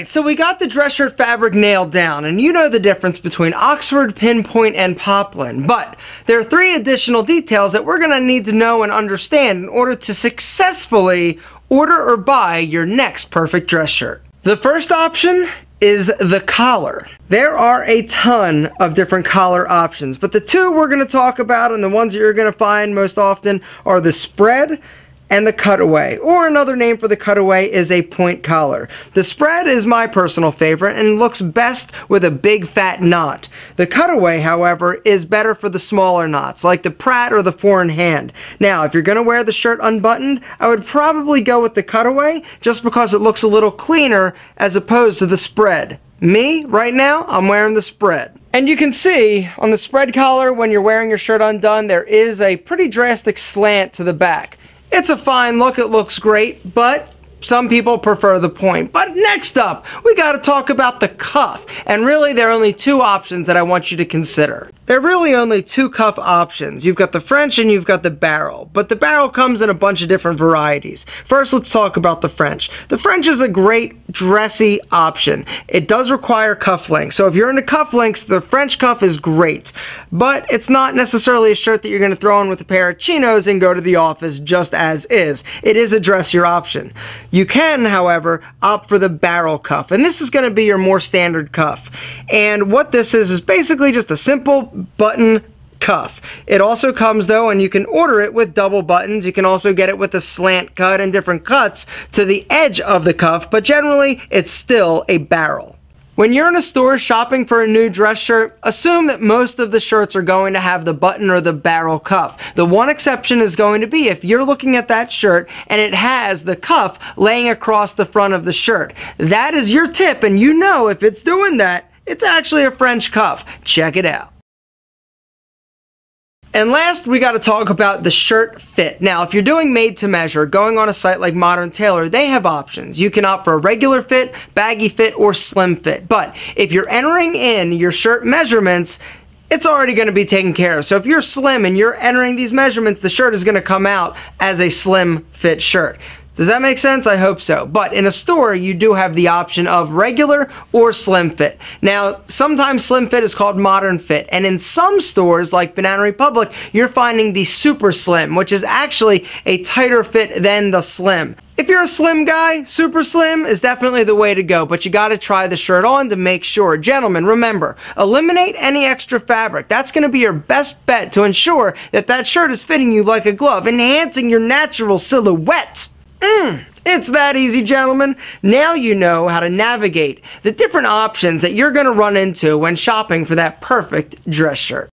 Alright, so we got the dress shirt fabric nailed down, and you know the difference between Oxford, Pinpoint, and Poplin, but there are 3 additional details that we're going to need to know and understand in order to successfully order or buy your next perfect dress shirt. The first option is the collar. There are a ton of different collar options, but the 2 we're going to talk about and the ones that you're going to find most often are the spread and the cutaway, or another name for the cutaway is a point collar. The spread is my personal favorite and looks best with a big fat knot. The cutaway, however, is better for the smaller knots, like the Pratt or the 4-in-hand. Now, if you're going to wear the shirt unbuttoned, I would probably go with the cutaway, just because it looks a little cleaner as opposed to the spread. Me, right now, I'm wearing the spread. And you can see on the spread collar, when you're wearing your shirt undone, there is a pretty drastic slant to the back. It's a fine look, it looks great, but some people prefer the point. But next up, we got to talk about the cuff. And really, there are only 2 options that I want you to consider. There are really only 2 cuff options. You've got the French and you've got the barrel. But the barrel comes in a bunch of different varieties. First, let's talk about the French. The French is a great dressy option. It does require cufflinks. So if you're into cufflinks, the French cuff is great. But it's not necessarily a shirt that you're going to throw on with a pair of chinos and go to the office just as is. It is a dressier option. You can, however, opt for the barrel cuff, and this is going to be your more standard cuff. And what this is basically just a simple button cuff. It also comes, though, and you can order it with double buttons. You can also get it with a slant cut and different cuts to the edge of the cuff, but generally it's still a barrel. When you're in a store shopping for a new dress shirt, assume that most of the shirts are going to have the button or the barrel cuff. The one exception is going to be if you're looking at that shirt and it has the cuff laying across the front of the shirt. That is your tip, and you know if it's doing that, it's actually a French cuff. Check it out. And last, we got to talk about the shirt fit. Now, if you're doing made to measure, going on a site like Modern Tailor, they have options. You can opt for a regular fit, baggy fit, or slim fit. But if you're entering in your shirt measurements, it's already going to be taken care of. So if you're slim and you're entering these measurements, the shirt is going to come out as a slim fit shirt. Does that make sense? I hope so. But in a store, you do have the option of regular or slim fit. Now, sometimes slim fit is called modern fit. And in some stores, like Banana Republic, you're finding the super slim, which is actually a tighter fit than the slim. If you're a slim guy, super slim is definitely the way to go, but you gotta try the shirt on to make sure. Gentlemen, remember, eliminate any extra fabric. That's gonna be your best bet to ensure that that shirt is fitting you like a glove, enhancing your natural silhouette. It's that easy, gentlemen. Now you know how to navigate the different options that you're going to run into when shopping for that perfect dress shirt.